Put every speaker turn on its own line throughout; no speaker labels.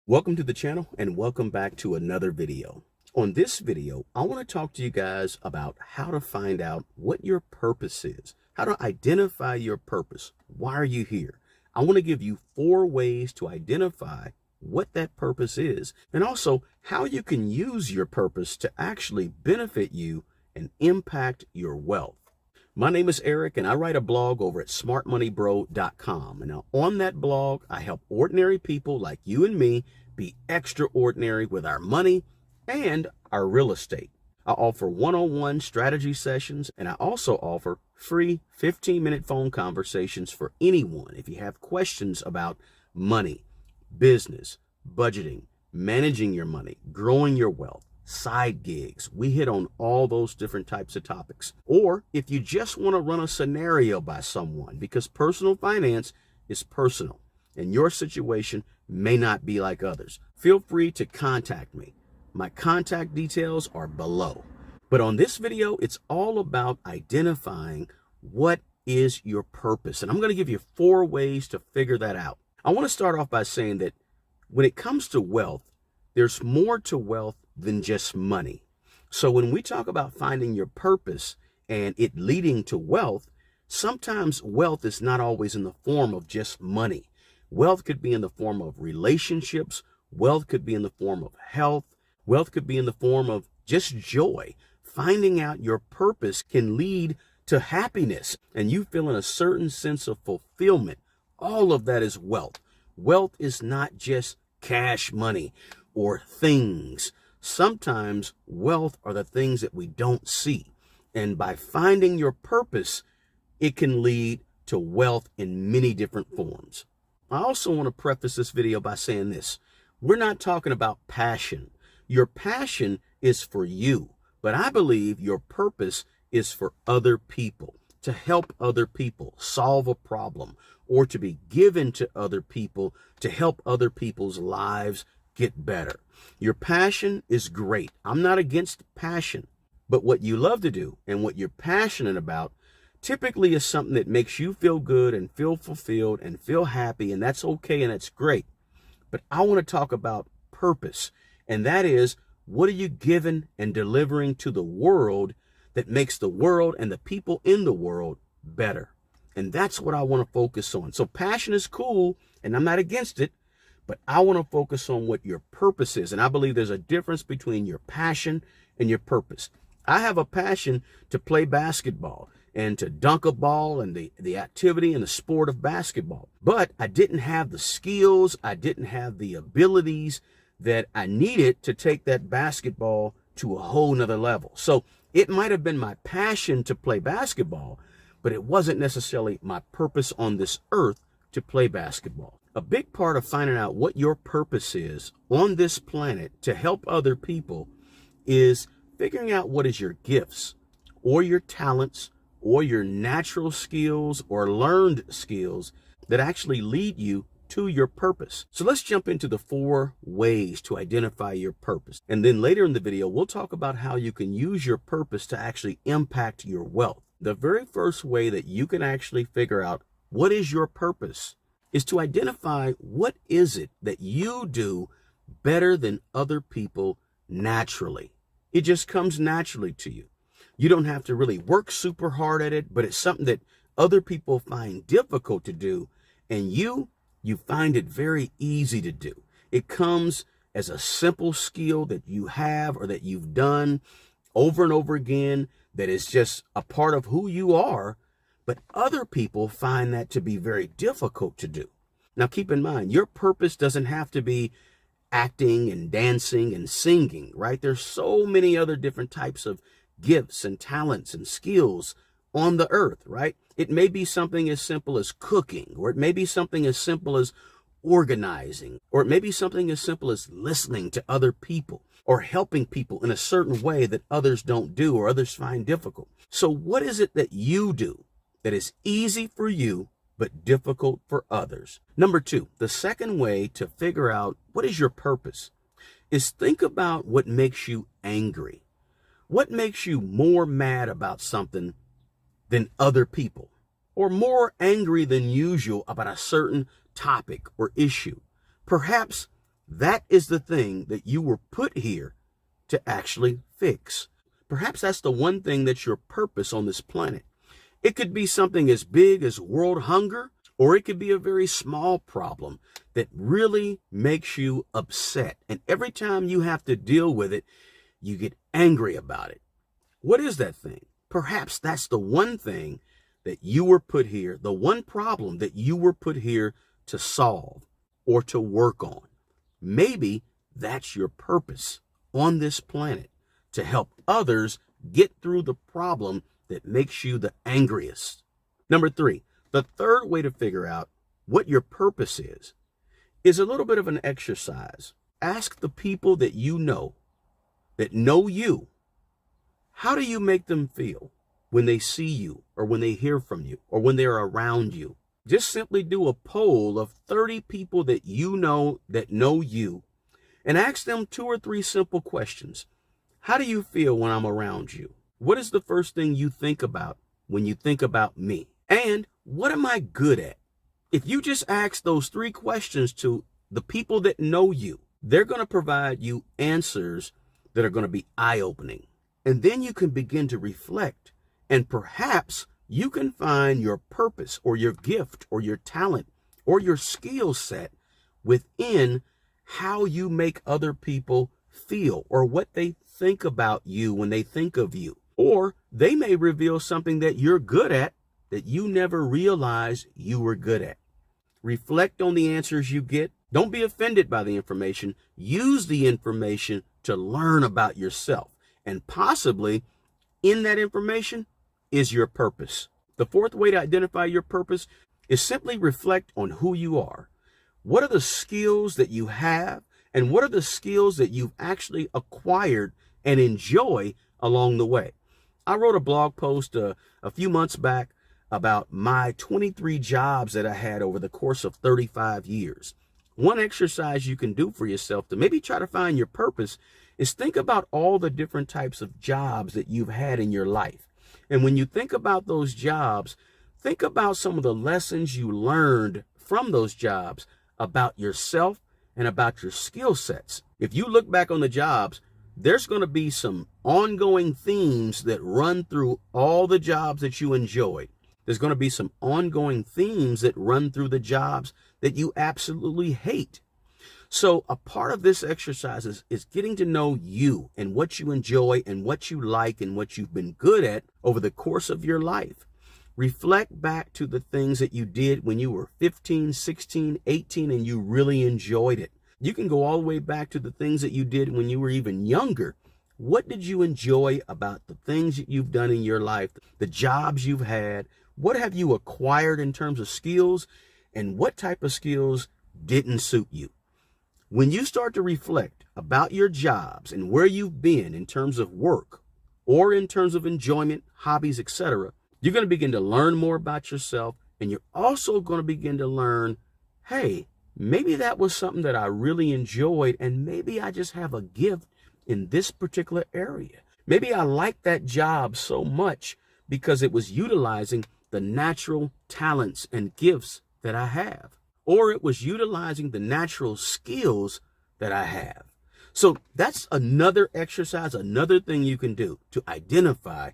Welcome to the channel and welcome back to another video. On this video, I want to talk to you guys about how to find out what your purpose is, how to identify your purpose. Why are you here? I want to give you 4 ways to identify what that purpose is and also how you can use your purpose to actually benefit you and impact your wealth. My name is Eric and I write a blog over at smartmoneybro.com. And now on that blog, I help ordinary people like you and me be extraordinary with our money and our real estate. I offer one-on-one strategy sessions and I also offer free 15-minute phone conversations for anyone if you have questions about money, business, budgeting, managing your money, growing your wealth, side gigs. We hit on all those different types of topics. Or if you just want to run a scenario by someone, because personal finance is personal and your situation may not be like others, feel free to contact me. My contact details are below. But on this video, it's all about identifying what is your purpose. And I'm going to give you 4 ways to figure that out. I want to start off by saying that when it comes to wealth, there's more to wealth than just money. So when we talk about finding your purpose and it leading to wealth, sometimes wealth is not always in the form of just money. Wealth could be in the form of relationships. Wealth could be in the form of health. Wealth could be in the form of just joy. Finding out your purpose can lead to happiness and you feeling a certain sense of fulfillment. All of that is wealth. Wealth is not just cash money or things. Sometimes wealth are the things that we don't see. And by finding your purpose, it can lead to wealth in many different forms. I also want to preface this video by saying this. We're not talking about passion. Your passion is for you, but I believe your purpose is for other people, to help other people solve a problem, or to be given to other people to help other people's lives get better. Your passion is great. I'm not against passion, but what you love to do and what you're passionate about typically is something that makes you feel good and feel fulfilled and feel happy, and that's okay and that's great. But I want to talk about purpose, and that is, what are you giving and delivering to the world that makes the world and the people in the world better? And that's what I want to focus on. So passion is cool, and I'm not against it, but I want to focus on what your purpose is. And I believe there's a difference between your passion and your purpose. I have a passion to play basketball and to dunk a ball and the activity and the sport of basketball. But I didn't have the skills, I didn't have the abilities that I needed to take that basketball to a whole nother level. So it might have been my passion to play basketball, but it wasn't necessarily my purpose on this earth to play basketball. A big part of finding out what your purpose is on this planet to help other people is figuring out what is your gifts or your talents or your natural skills or learned skills that actually lead you to your purpose. So let's jump into the 4 ways to identify your purpose. And then later in the video, we'll talk about how you can use your purpose to actually impact your wealth. The very first way that you can actually figure out what is your purpose is to identify what is it that you do better than other people naturally. It just comes naturally to you. You don't have to really work super hard at it, but it's something that other people find difficult to do, and you find it very easy to do. It comes as a simple skill that you have or that you've done over and over again that is just a part of who you are, but other people find that to be very difficult to do. Now, keep in mind, your purpose doesn't have to be acting and dancing and singing, right? There's so many other different types of gifts and talents and skills on the earth, right? It may be something as simple as cooking, or it may be something as simple as organizing, or it may be something as simple as listening to other people or helping people in a certain way that others don't do or others find difficult. So what is it that you do that is easy for you but difficult for others? Number 2, the second way to figure out what is your purpose is think about what makes you angry. What makes you more mad about something than other people, or more angry than usual about a certain topic or issue? Perhaps That is the thing that you were put here to actually fix. Perhaps that's the one thing that's your purpose on this planet. It could be something as big as world hunger, or it could be a very small problem that really makes you upset. And every time you have to deal with it, you get angry about it. What is that thing? Perhaps that's the one thing that you were put here, the one problem that you were put here to solve or to work on. Maybe that's your purpose on this planet, to help others get through the problem that makes you the angriest. Number 3, the third way to figure out what your purpose is a little bit of an exercise. Ask the people that know you, how do you make them feel when they see you or when they hear from you or when they're around you? Just simply do a poll of 30 people that know you, and ask them 2 or 3 simple questions. How do you feel when I'm around you? What is the first thing you think about when you think about me? And what am I good at? If you just ask those 3 questions to the people that know you, they're going to provide you answers that are going to be eye-opening. And then you can begin to reflect, and perhaps you can find your purpose or your gift or your talent or your skill set within how you make other people feel or what they think about you when they think of you. Or they may reveal something that you're good at that you never realized you were good at. Reflect on the answers you get. Don't be offended by the information. Use the information to learn about yourself. And possibly in that information is your purpose. The 4th way to identify your purpose is simply reflect on who you are. What are the skills that you have, and what are the skills that you've actually acquired and enjoy along the way? I wrote a blog post a few months back about my 23 jobs that I had over the course of 35 years. One exercise you can do for yourself to maybe try to find your purpose is think about all the different types of jobs that you've had in your life. And when you think about those jobs, think about some of the lessons you learned from those jobs about yourself and about your skill sets. If you look back on the jobs, there's going to be some ongoing themes that run through all the jobs that you enjoyed. There's going to be some ongoing themes that run through the jobs that you absolutely hate. So a part of this exercise is getting to know you and what you enjoy and what you like and what you've been good at over the course of your life. Reflect back to the things that you did when you were 15, 16, 18, and you really enjoyed it. You can go all the way back to the things that you did when you were even younger. What did you enjoy about the things that you've done in your life, the jobs you've had? What have you acquired in terms of skills, and what type of skills didn't suit you? When you start to reflect about your jobs and where you've been in terms of work or in terms of enjoyment, hobbies, etc., you're going to begin to learn more about yourself, and you're also going to begin to learn, hey, maybe that was something that I really enjoyed, and maybe I just have a gift in this particular area. Maybe I like that job so much because it was utilizing the natural talents and gifts that I have, or it was utilizing the natural skills that I have. So that's another exercise, another thing you can do to identify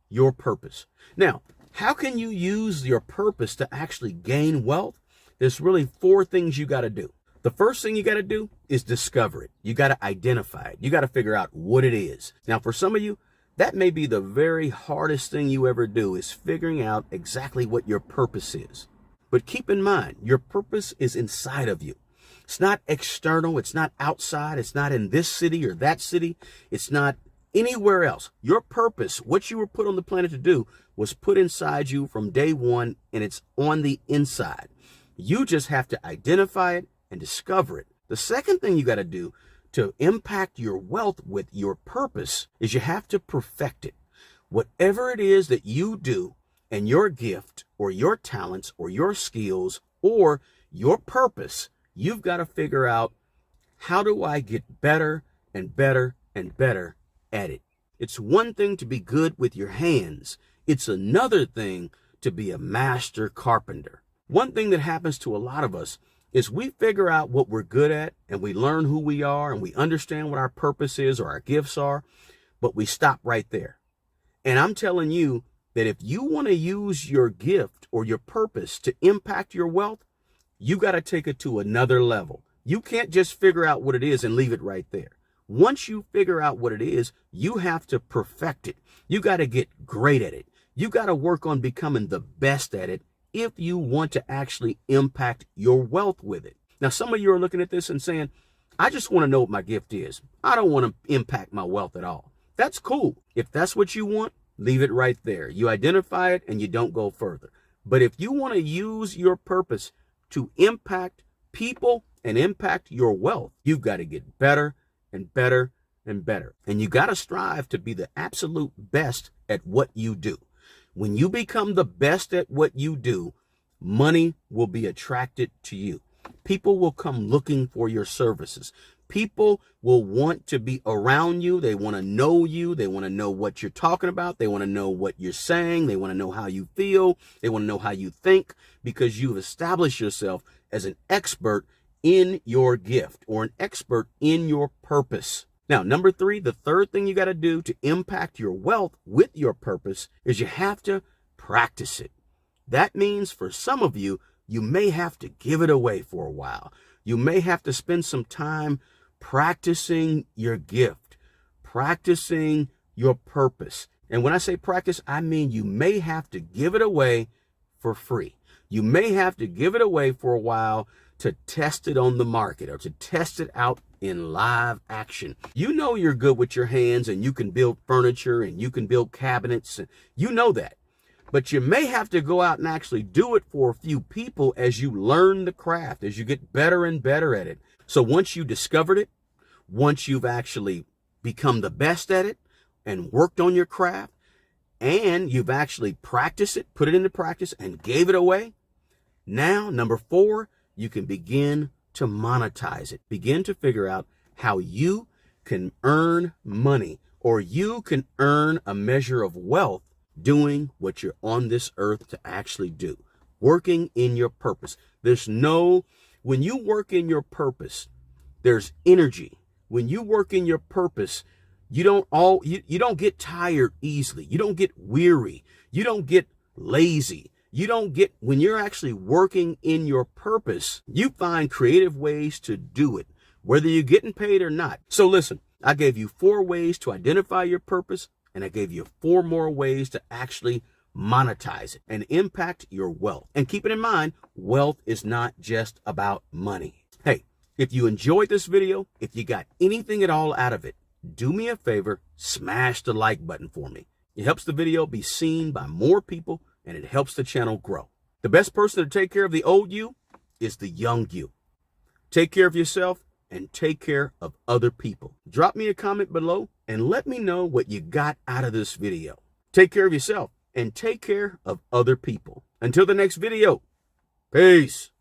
your purpose. Now, how can you use your purpose to actually gain wealth? There's really 4 things you got to do. The first thing you got to do is discover it. You got to identify it. You got to figure out what it is. Now, for some of you, that may be the very hardest thing you ever do, is figuring out exactly what your purpose is. But keep in mind, your purpose is inside of you. It's not external. It's not outside. It's not in this city or that city. It's not anywhere else. Your purpose, what you were put on the planet to do, was put inside you from day one, and it's on the inside. You just have to identify it and discover it. The second thing you got to do to impact your wealth with your purpose is you have to perfect it. Whatever it is that you do, and your gift or your talents or your skills or your purpose, you've got to figure out, how do I get better and better and better at it? It's one thing to be good with your hands. It's another thing to be a master carpenter. One thing that happens to a lot of us, is we figure out what we're good at and we learn who we are and we understand what our purpose is or our gifts are, but we stop right there. And I'm telling you that if you want to use your gift or your purpose to impact your wealth, you got to take it to another level. You can't just figure out what it is and leave it right there. Once you figure out what it is, you have to perfect it. You got to get great at it. You got to work on becoming the best at it if you want to actually impact your wealth with it. Now, some of you are looking at this and saying, I just want to know what my gift is. I don't want to impact my wealth at all. That's cool. If that's what you want, leave it right there. You identify it and you don't go further. But if you want to use your purpose to impact people and impact your wealth, you've got to get better and better and better. And you got to strive to be the absolute best at what you do. When you become the best at what you do, money will be attracted to you. People will come looking for your services. People will want to be around you. They want to know you. They want to know what you're talking about. They want to know what you're saying. They want to know how you feel. They want to know how you think, because you've established yourself as an expert in your gift or an expert in your purpose. Now, number 3, the third thing you got to do to impact your wealth with your purpose is you have to practice it. That means for some of you, you may have to give it away for a while. You may have to spend some time practicing your gift, practicing your purpose. And when I say practice, I mean you may have to give it away for free. You may have to give it away for a while to test it on the market or to test it out in live action. You know you're good with your hands and you can build furniture and you can build cabinets. You know that. But you may have to go out and actually do it for a few people as you learn the craft, as you get better and better at it. So once you discovered it, once you've actually become the best at it and worked on your craft, and you've actually practiced it, put it into practice and gave it away, now, number 4, you can begin to monetize it. Begin to figure out how you can earn money, or you can earn a measure of wealth doing what you're on this earth to actually do, working in your purpose. When you work in your purpose, there's energy. When you work in your purpose, you don't get tired easily. You don't get weary. You don't get lazy. When you're actually working in your purpose, you find creative ways to do it, whether you're getting paid or not. So listen, I gave you 4 ways to identify your purpose, and I gave you 4 more ways to actually monetize it and impact your wealth. And keep it in mind, wealth is not just about money. Hey, if you enjoyed this video, if you got anything at all out of it, do me a favor, smash the like button for me. It helps the video be seen by more people, and it helps the channel grow. The best person to take care of the old you is the young you. Take care of yourself and take care of other people. Drop me a comment below and let me know what you got out of this video. Take care of yourself and take care of other people. Until the next video, peace.